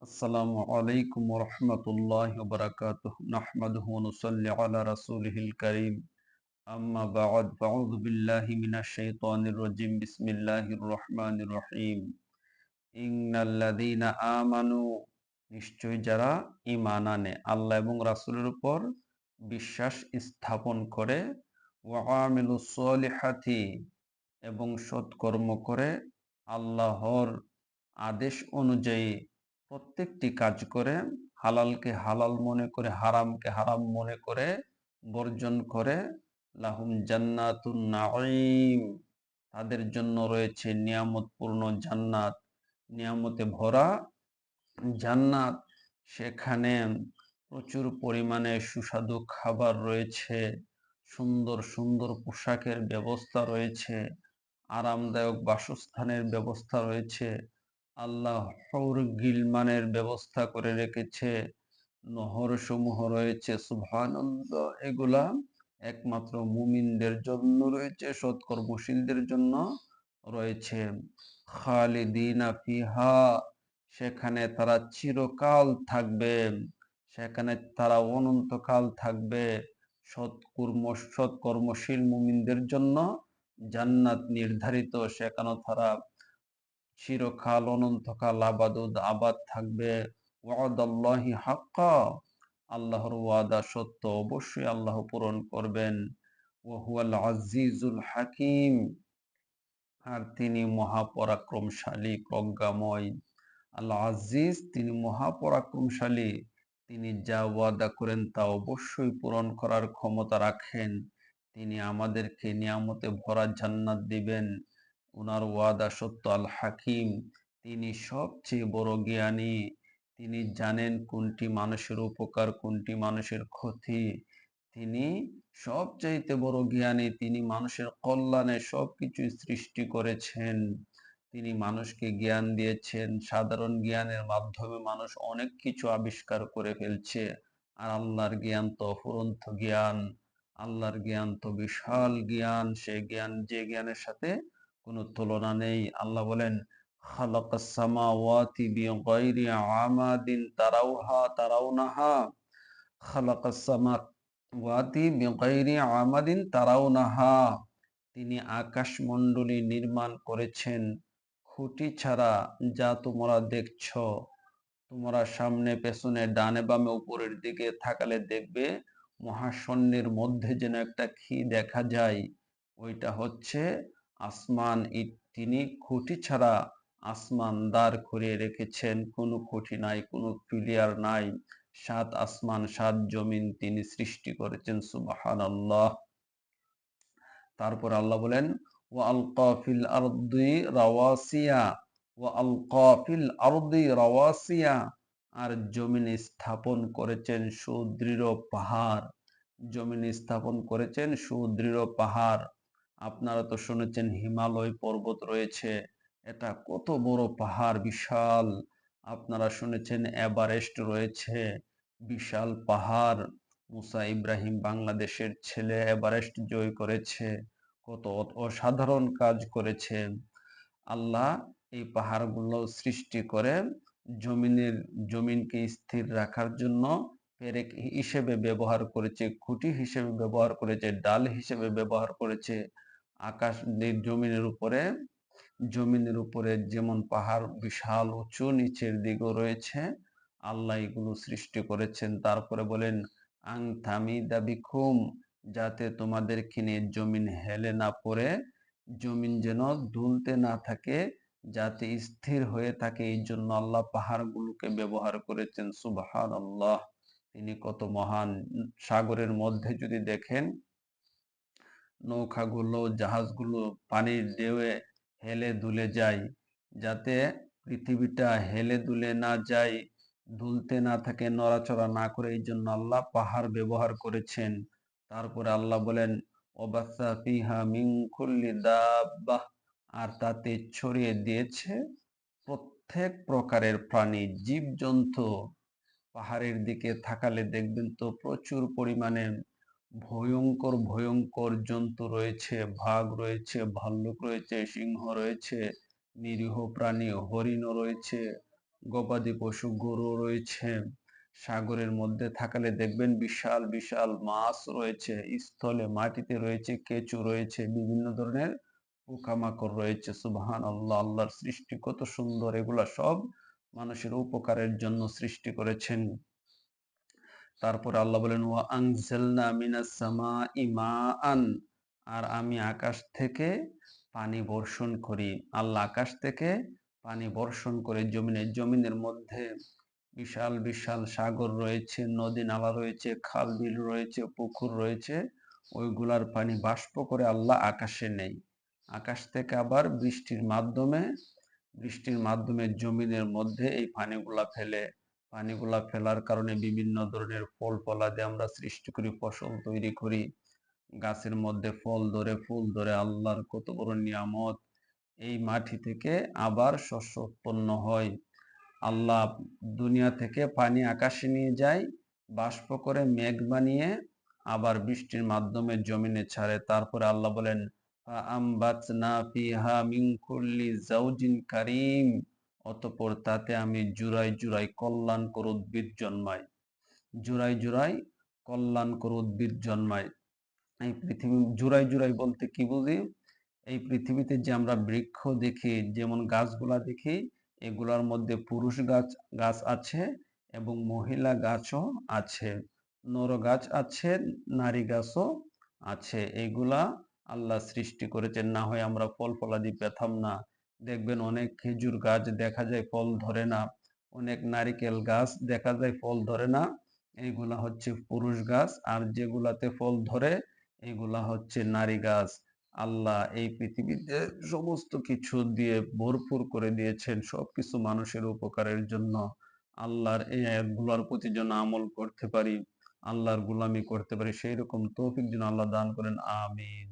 আসসালামু আলাইকুম ওয়া রাহমাতুল্লাহি ওয়া বারাকাতুহু নাহমাদুহু ওয়া নুসাল্লি আলা রাসূলিহিল কারীম আম্মা বা'দ ফাআউযু বিল্লাহি মিনাশ শাইতানির রাজীম বিসমিল্লাহির রহমানির রহিম ইন্নাল্লাযীনা আমানু নিশ্চয় যারা ঈমান আনে আল্লাহ এবং রাসূলের উপর বিশ্বাস স্থাপন করে ওয়া আমিলুস সলিহাতি এবং সৎকর্ম করে আল্লাহর আদেশ অনুযায়ী প্রত্যেকটি কাজ করে হালালকে হালাল মনে করে হারামকে হারাম মনে করে বর্জন করে লাহুম জান্নাতুন নাঈম তাদের জন্য রয়েছে নিয়ামতপূর্ণ জান্নাত নিয়ামতে ভরা জান্নাত সেখানে প্রচুর পরিমাণে সুস্বাদু খাবার রয়েছে সুন্দর সুন্দর পোশাকের ব্যবস্থা রয়েছে আরামদায়ক বাসস্থানের ব্যবস্থা রয়েছে আল্লাহ হৌর গিলমানের ব্যবস্থা করে রেখেছে নহর সমূহ রয়েছে সুবহানাল্লাহ এগুলা একমাত্র মুমিনদের জন্য রয়েছে সৎকর্মশীলদের জন্য রয়েছে খালিদিনা ফিহা সেখানে তারা চিরকাল থাকবে সেখানে তারা অনন্তকাল থাকবে সৎকর্মশীল মুমিনদের জন্য জান্নাত নির্ধারিত সেখানে তারা চিরকাল অনন্তকাল আবাদুদ আবাদ থাকবে ওয়াদাল্লাহি হাক্কা আল্লাহর ওয়াদা সত্য অবশ্যই আল্লাহ পূরণ করবেন ওয়াহুয়াল আজিজুল হাকিম আর তিনি মহাপরাক্রমশালী প্রজ্ঞাময় আল্লাহ আজিজ তিনি মহাপরাক্রমশালী তিনি যা ওয়াদা করেন তা অবশ্যই পূরণ করার ক্ষমতা রাখেন তিনি আমাদেরকে নিয়ামতে ভরা জান্নাত দিবেন উনার ওয়াদা সত্য আল হাকিম তিনি সবচেয়ে বড় জ্ঞানী তিনি জানেন কোনটি মানুষের উপকার কোনটি মানুষের ক্ষতি তিনি সবচাইতে বড় জ্ঞানী তিনি মানুষের কল্যাণে সবকিছু সৃষ্টি করেছেন তিনি মানুষকে জ্ঞান দিয়েছেন সাধারণ জ্ঞানের মাধ্যমে মানুষ অনেক কিছু আবিষ্কার করে ফেলছে আর আল্লাহর জ্ঞান তো অফুরন্ত জ্ঞান আল্লাহর জ্ঞান তো বিশাল জ্ঞান সে জ্ঞান যে জ্ঞানের সাথে কোনো তুলনা নেই আল্লাহ বলেন খালাকাস সামাওয়াতি বিগাইরি আমাদিন তারাউনাহা খালাকাস সামাওয়াতি বিগাইরি আমাদিন তারাউনাহা তিনি আকাশমণ্ডলী নির্মাণ করেছেন খুঁটি ছাড়া যা তোমরা দেখছো তোমরা সামনে পেছনে ডানে বামে উপরের দিকে তাকালে দেখবে মহাশূন্যের মধ্যে যেন একটা কি দেখা যায় ওইটা হচ্ছে আসমান তিনি খুঁটি ছাড়া আসমান দাঁড় করিয়ে রেখেছেন কোনো খুঁটি নাই কোনো পিলিয়ার নাই সাত আসমান সাত জমিন তিনি সৃষ্টি করেছেন সুবহানাল্লাহ তারপর আল্লাহ বলেন ওয়া আলকা ফিল আরদি রাওয়াসিয়া ওয়া আলকা ফিল আরদি রাওয়াসিয়া আর জমিনে স্থাপন করেছেন সুদৃঢ় পাহাড় জমিনে স্থাপন করেছেন সুদৃঢ় পাহাড় আপনারা তো শুনেছেন হিমালয় পর্বত রয়েছে এটা কত বড় পাহাড় বিশাল আপনারা শুনেছেন এভারেস্ট রয়েছে বিশাল পাহাড় মুসা ইব্রাহিম বাংলাদেশের ছেলে এভারেস্ট জয় করেছে কত অসাধারণ কাজ করেছে আল্লাহ এই পাহাড়গুলো সৃষ্টি করে জমিনকে স্থির রাখার জন্য পেরেক হিসেবে ব্যবহার করেছে খুঁটি হিসেবে ব্যবহার করেছে ডাল হিসেবে ব্যবহার করেছে আকাশ জমিনের উপরে যেমন পাহাড় বিশাল উঁচু নিচের দিকেও রয়েছে আল্লাহ এগুলো সৃষ্টি করেছেন তারপরে বলেন আং থামি দাবিকুম যাতে তোমাদেরকে নিয়ে জমিন হেলে না পড়ে জমিন যেন দুলতে না থাকে যাতে স্থির হয়ে থাকে এই জন্য আল্লাহ পাহাড়গুলোকে ব্যবহার করেছেন সুবহানাল্লাহ তিনি কত মহান সাগরের মধ্যে যদি দেখেন নৌকাগুলো জাহাজগুলো পানির ঢেউয়ে হেলে দুলে যায় যাতে পৃথিবীটা হেলে দুলে না যায় দুলতে না থাকে নড়াচড়া না করে এই জন্য আল্লাহ পাহাড় ব্যবহার করেছেন তারপরে আল্লাহ বলেন ওবাসা ফিহা মিন কুল্লি দাব্বাহ আর তাতে ছড়িয়ে দিয়েছে প্রত্যেক প্রকারের প্রাণী জীবজন্তু পাহাড়ের দিকে তাকালে দেখবেন তো প্রচুর পরিমাণে ভয়ঙ্কর ভয়ঙ্কর জন্তু রয়েছে বাঘ রয়েছে ভাল্লুক রয়েছে সিংহ রয়েছে নিরীহ প্রাণী হরিণও রয়েছে গবাদি পশু গরু রয়েছে। সাগরের মধ্যে থাকলে দেখবেন বিশাল বিশাল মাছ রয়েছে, স্থলে মাটিতে রয়েছে কেঁচো রয়েছে, বিভিন্ন ধরনের পোকামাকড় রয়েছে। সুবহানাল্লাহ, আল্লাহর সৃষ্টি কত সুন্দর! এগুলা সব মানুষের উপকারের জন্য সৃষ্টি করেছেন। তারপরে আল্লাহ বলেন ওয়া আনজালনা মিনাস সামাই মাআন, আর আমি আকাশ থেকে পানি বর্ষণ করি। আল্লাহ আকাশ থেকে পানি বর্ষণ করে জমিনে। জমিনের মধ্যে বিশাল বিশাল সাগর রয়েছে, নদী নালা রয়েছে, খাল বিল রয়েছে, পুকুর রয়েছে। ওইগুলার পানি বাষ্প করে আল্লাহ আকাশে নেয়। আকাশ থেকে আবার বৃষ্টির মাধ্যমে জমিনের মধ্যে এই পানিগুলা ফেলে। পানিগুলা ফেলার কারণে বিভিন্ন ধরনের ফল ফলাদি আমরা সৃষ্টি করি, ফসল তৈরি করি। গাছের মধ্যে ফল ধরে, ফুল ধরে। আল্লাহর কত বড় নিয়ামত! এই মাটি থেকে আবার শস্য উৎপন্ন হয়। আল্লাহ দুনিয়া থেকে পানি আকাশে নিয়ে যায়, বাষ্প করে মেঘ বানিয়ে আবার বৃষ্টির মাধ্যমে জমিনে ছাড়ে। তারপরে আল্লাহ বলেন ফাআমবাতনা ফিহা মিন কুল্লি যাওজিন কারীম, অতঃপর তাতে আমি জুড়ায় জুড়ায় কল্যাণকর উদ্ভিদ জন্মাই। জুড়ায় জুড়ায় কল্যাণকর উদ্ভিদ জন্মায়। এই পৃথিবী জুড়াই জুড়াই বলতে কি বুঝি? এই পৃথিবীতে যে আমরা বৃক্ষ দেখি, যেমন গাছগুলা দেখি, এগুলার মধ্যে পুরুষ গাছ আছে এবং মহিলা গাছও আছে, নর গাছ আছে, নারী গাছও আছে। এগুলা আল্লাহ সৃষ্টি করেছেন, না হয় আমরা ফল ফলাদি পেতাম না। দেখবেন অনেক খেজুর গাছ দেখা যায় ফল ধরে না, অনেক নারিকেল গাছ দেখা যায় ফল ধরে না। এইগুলা হচ্ছে পুরুষ গাছ, আর যেগুলাতে ফল ধরে এগুলা হচ্ছে নারী গাছ। আল্লাহ এই পৃথিবীতে সমস্ত কিছু দিয়ে ভরপুর করে দিয়েছেন, সবকিছু মানুষের উপকারের জন্য। আল্লাহর এই আয়াতগুলোর প্রতি যেন আমল করতে পারি, আল্লাহর গোলামি করতে পারি, সেই রকম তৌফিক যেন আল্লাহ দান করেন। আমিন।